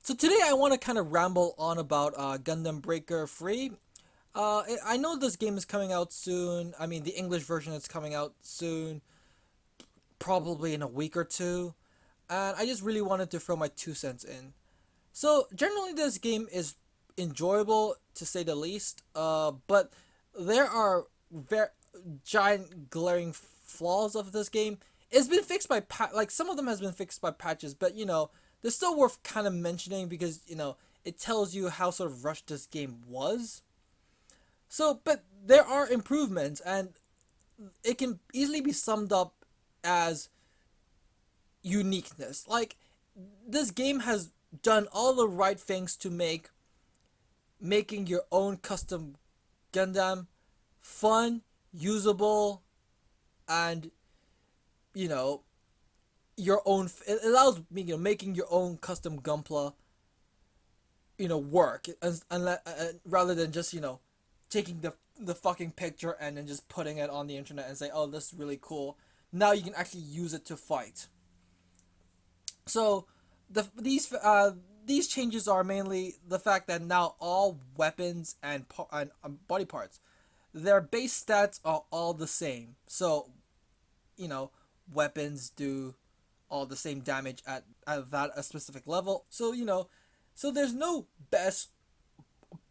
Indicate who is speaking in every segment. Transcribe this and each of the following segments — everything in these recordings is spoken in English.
Speaker 1: So today I want to kind of ramble on about Gundam Breaker Free. I know this game is coming out soon. I mean, the English version is coming out soon, probably in a week or two. And I just really wanted to throw my 2 cents in. So generally, this game is enjoyable to say the least. But there are very giant glaring flaws of this game. It's been fixed by like some of them has been fixed by patches, but they're still worth kind of mentioning because it tells you how sort of rushed this game was. So, but there are improvements, and it can easily be summed up as uniqueness. Like this game has done all the right things to making your own custom Gundam fun, usable, and you know your own. It allows making your own custom Gunpla work, and rather than just taking the fucking picture and then just putting it on the internet and say, oh, this is really cool. Now you can actually use it to fight. So these changes are mainly the fact that now all weapons and body parts, their base stats are all the same. So you know weapons do all the same damage at that a specific level. So so there's no best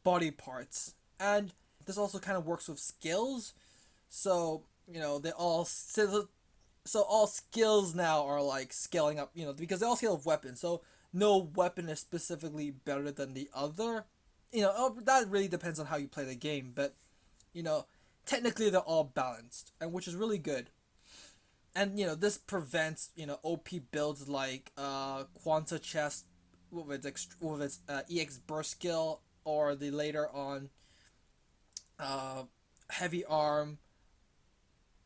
Speaker 1: body parts, and this also kind of works with skills. So they all so all skills now are like scaling up, because they all scale with weapons. So no weapon is specifically better than the other. That really depends on how you play the game, but you know, technically they're all balanced, and which is really good. And this prevents OP builds like Quanta Chest with its EX burst skill, or the later on uh, heavy arm,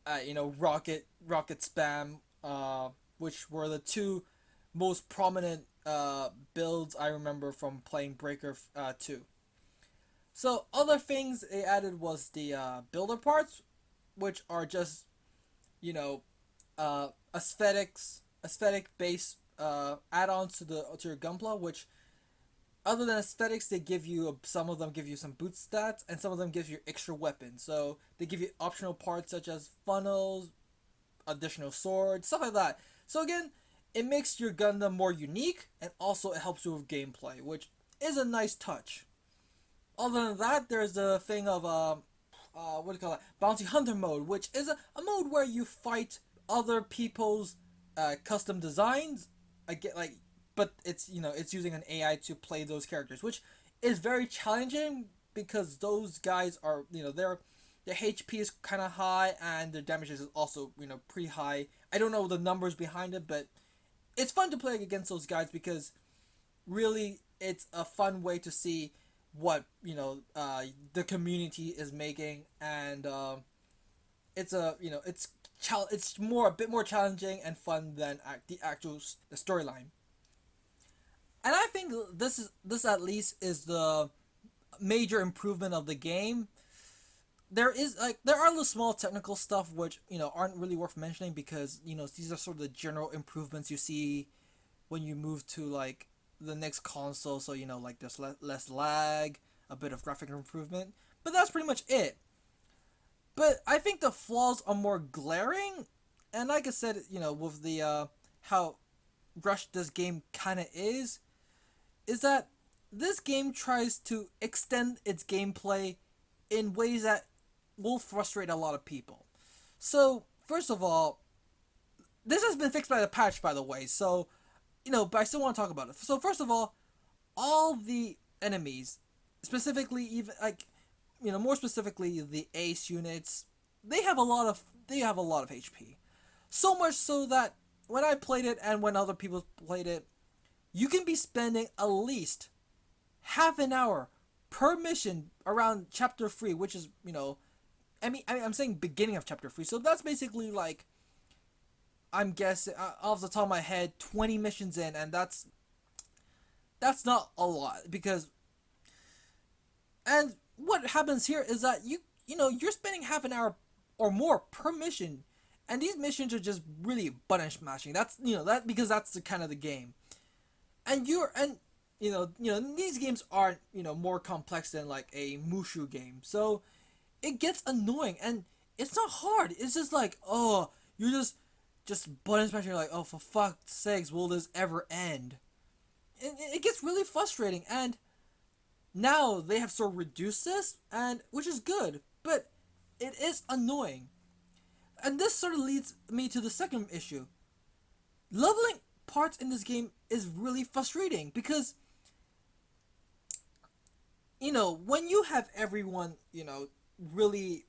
Speaker 1: rocket spam, which were the two most prominent builds I remember from playing Breaker 2. So other things they added was the builder parts, which are just you know aesthetic based add-ons to your Gunpla, which other than aesthetics, they give you some of them give you some boot stats, and some of them give you extra weapons. So they give you optional parts such as funnels, additional swords, stuff like that. So again, it makes your Gundam more unique, and also it helps you with gameplay, which is a nice touch. Other than that, there's the thing of what do you call it? Bounty Hunter mode, which is a mode where you fight other people's custom designs. I get like, but it's using an AI to play those characters, which is very challenging because those guys are their HP is kind of high, and their damage is also pretty high. I don't know the numbers behind it, but it's fun to play against those guys because really it's a fun way to see what the community is making, and it's it's a bit more challenging and fun than the actual storyline. And I think this at least is the major improvement of the game. There are the small technical stuff which aren't really worth mentioning because these are sort of the general improvements you see when you move to like the next console. So like there's less lag, a bit of graphic improvement, but that's pretty much it. But I think the flaws are more glaring, and like I said, with the how rushed this game kind of is that this game tries to extend its gameplay in ways that will frustrate a lot of people. So first of all, this has been fixed by the patch, by the way. So but I still want to talk about it. So first of all the enemies, specifically even like more specifically the ace units, they have a lot of HP. So much so that when I played it and when other people played it, you can be spending at least half an hour per mission around chapter 3, which is I'm saying beginning of chapter 3. So that's basically like, I'm guessing off the top of my head, 20 missions in, and that's not a lot because, and what happens here is that you're spending half an hour or more per mission, and these missions are just really button smashing. That's that because that's the kind of the game, and these games aren't more complex than like a Mushu game, so it gets annoying, and it's not hard. It's just like, oh, you're just button smashing. You're like, oh, for fuck's sakes, will this ever end? It gets really frustrating, and now they have sort of reduced this, and which is good, but it is annoying. And this sort of leads me to the second issue. Leveling parts in this game is really frustrating because when you have everyone really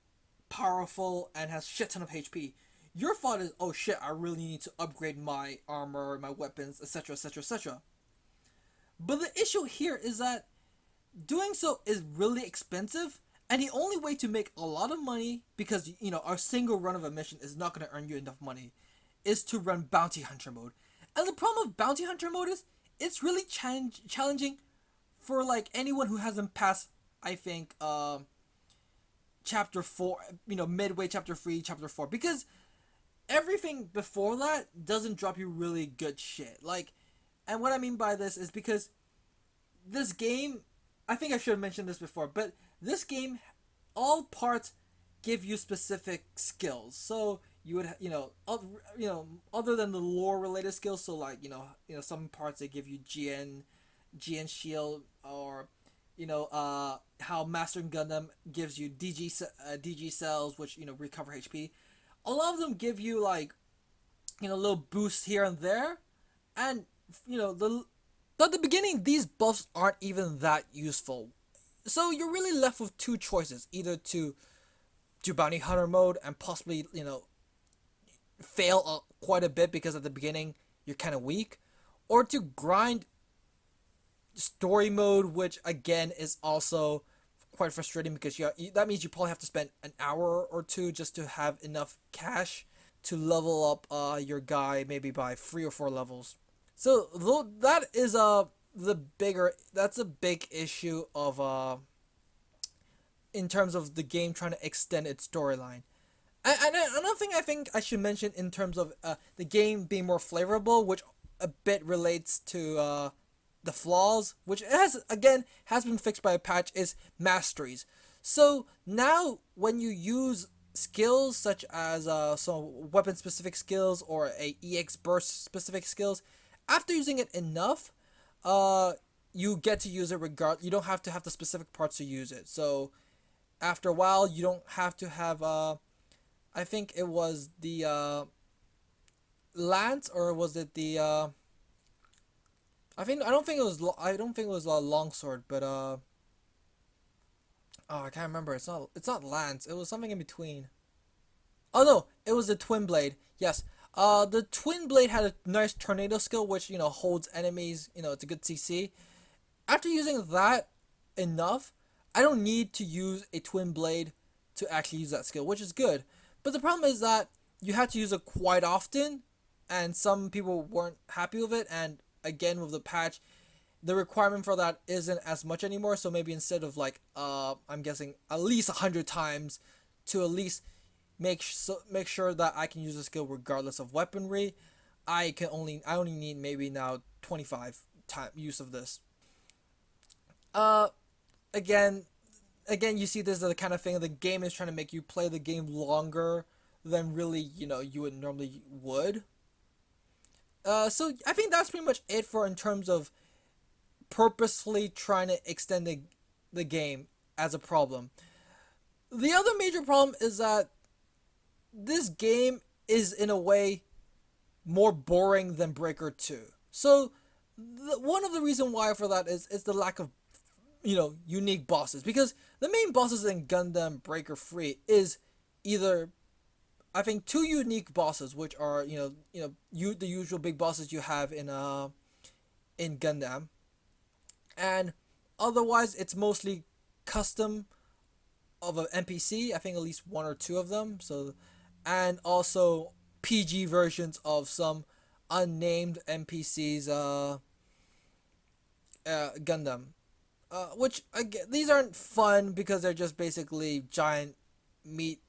Speaker 1: powerful and has shit ton of HP, your thought is, oh shit, I really need to upgrade my armor, my weapons, etc., etc., etc. But the issue here is that doing so is really expensive, and the only way to make a lot of money, because our single run of a mission is not going to earn you enough money, is to run bounty hunter mode. And the problem with bounty hunter mode is it's really challenging for like anyone who hasn't passed, I think, chapter 4, midway chapter 3, chapter 4, because everything before that doesn't drop you really good shit. Like, and what I mean by this is because this game, I think I should have mentioned this before, but this game, all parts give you specific skills. So you would, other than the lore related skills, so like, some parts they give you GN shield, or how Master Gundam gives you DG cells, which recover HP. A lot of them give you like little boosts here and there, and at the beginning these buffs aren't even that useful. So you're really left with two choices: either to do bounty hunter mode and possibly fail quite a bit because at the beginning you're kind of weak, or to grind story mode, which again is also quite frustrating because that means you probably have to spend an hour or two just to have enough cash to level up your guy maybe by 3 or 4 levels. So that is that's a big issue of in terms of the game trying to extend its storyline. And another thing I think I should mention in terms of the game being more flavorable, which a bit relates to the flaws, which has been fixed by a patch, is masteries. So now when you use skills such as some weapon specific skills or a EX burst specific skills, after using it enough, you get to use it you don't have to have the specific parts to use it. So after a while you don't have to have I think it was the lance, or was it the I don't think it was a longsword, but I can't remember. It's not lance. It was something in between. Oh no, it was the twin blade. Yes. The twin blade had a nice tornado skill, which holds enemies. It's a good CC. After using that enough, I don't need to use a twin blade to actually use that skill, which is good. But the problem is that you have to use it quite often, and some people weren't happy with it. And again, with the patch, the requirement for that isn't as much anymore. So maybe instead of like I'm guessing at least 100 times to at least make sure that I can use the skill regardless of weaponry, I only need maybe now 25 time use of this. Uh, again, you see this is the kind of thing the game is trying to make you play the game longer than really you would normally would. So I think that's pretty much it for in terms of purposefully trying to extend the game as a problem. The other major problem is that this game is in a way more boring than Breaker 2. So one of the reasons why for that is the lack of unique bosses, because the main bosses in Gundam Breaker 3 is either I think 2 unique bosses, which are the usual big bosses you have in Gundam, and otherwise it's mostly custom of an NPC. I think at least 1 or 2 of them. So, and also PG versions of some unnamed NPCs Gundam, which again, these aren't fun because they're just basically giant meat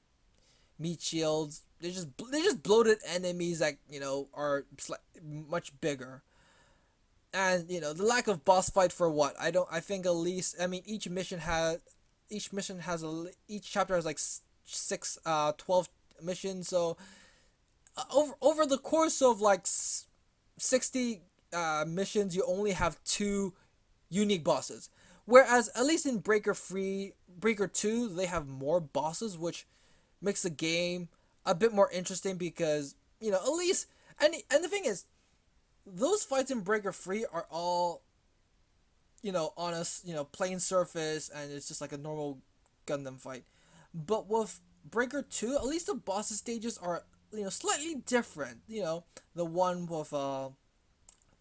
Speaker 1: shields. They're just bloated enemies that are much bigger. And the lack of boss fight for what I think at least each chapter has like six 12 missions, so over the course of like 60 missions you only have two unique bosses, whereas at least in Breaker 2 they have more bosses, which makes the game a bit more interesting because at least, and the thing is, those fights in Breaker 3 are all on a plain surface, and it's just like a normal Gundam fight. But with Breaker 2, at least the boss stages are slightly different. The one with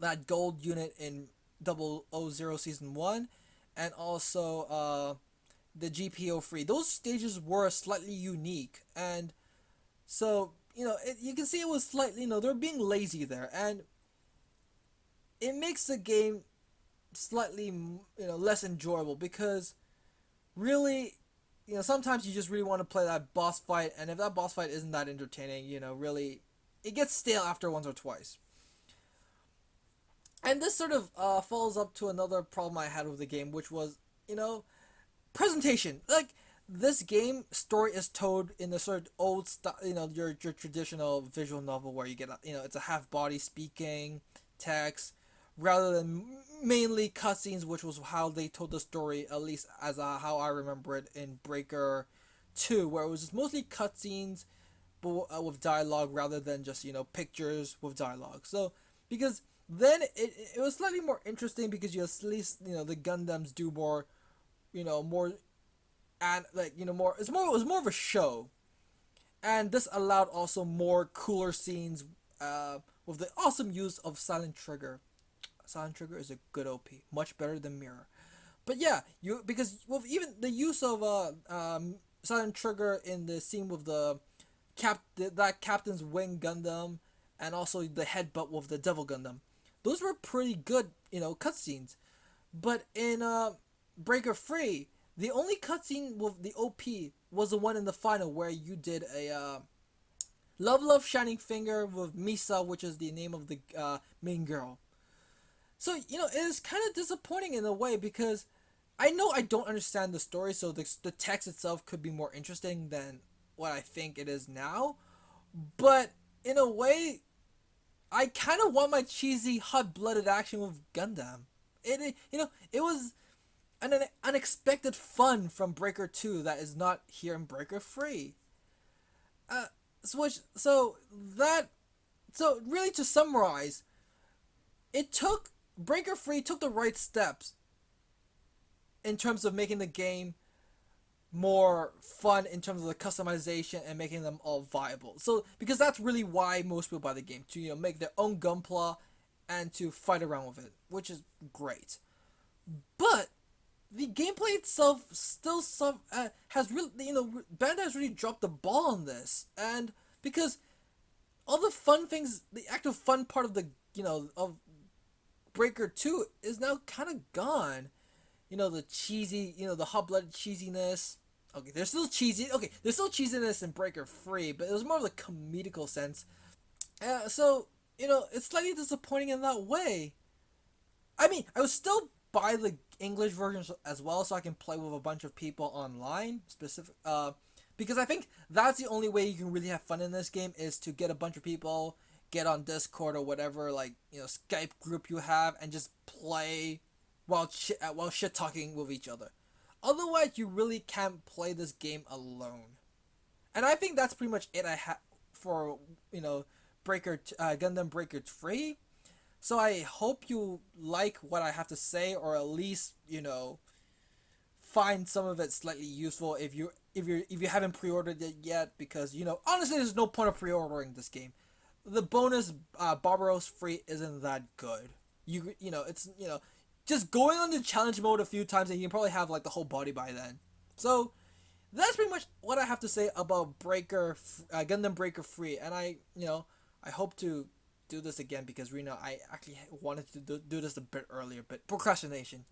Speaker 1: that gold unit in 000 season 1, and also the GPO3. Those stages were slightly unique, and so you can see it was slightly, they're being lazy there, and it makes the game slightly less enjoyable because really sometimes you just really want to play that boss fight, and if that boss fight isn't that entertaining, really it gets stale after once or twice. And this sort of follows up to another problem I had with the game, which was presentation. Like, this game story is told in the sort of old style, your traditional visual novel where you get it's a half body speaking text rather than mainly cutscenes, which was how they told the story, at least as how I remember it in Breaker 2, where it was just mostly cutscenes but with dialogue rather than just pictures with dialogue. So because then it was slightly more interesting because you at least the Gundams do more more, and like more, it was more of a show, and this allowed also more cooler scenes with the awesome use of Silent Trigger. Silent Trigger is a good OP, much better than Mirror. But yeah, because with even the use of Silent Trigger in the scene with that Captain's Wing Gundam, and also the headbutt with the Devil Gundam, those were pretty good cutscenes. But in Breaker 3, the only cutscene with the OP was the one in the final where you did a Love Love Shining Finger with Misa, which is the name of the main girl. So it is kind of disappointing in a way because I know I don't understand the story, so the text itself could be more interesting than what I think it is now. But in a way, I kind of want my cheesy hot-blooded action with Gundam. It was an unexpected fun from Breaker 2 that is not here in Breaker 3. So that, so really to summarize, it took Breaker 3 took the right steps in terms of making the game more fun in terms of the customization and making them all viable. So because that's really why most people buy the game, to make their own gunpla and to fight around with it, which is great. But the gameplay itself still has really Bandai has really dropped the ball on this, and because all the fun things, the actual fun part of the of Breaker 2 is now kind of gone. The cheesy, the hot-blooded cheesiness. Okay, there's still cheesy. Okay, there's still cheesiness in Breaker 3, but it was more of the comedical sense. So it's slightly disappointing in that way. I mean, I would still buy the English version as well, so I can play with a bunch of people online, because I think that's the only way you can really have fun in this game is to get a bunch of people, get on Discord or whatever, like Skype group you have, and just play while shit talking with each other. Otherwise, you really can't play this game alone. And I think that's pretty much it I have for Gundam Breaker 3. So I hope you like what I have to say, or at least find some of it slightly useful if you haven't pre-ordered it yet, because honestly there's no point of pre-ordering this game. The bonus Barbaros free isn't that good. It's just going on the challenge mode a few times and you can probably have like the whole body by then. So that's pretty much what I have to say about Gundam Breaker 3, and I hope to do this again because I actually wanted to do this a bit earlier, but procrastination.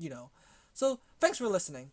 Speaker 1: So thanks for listening.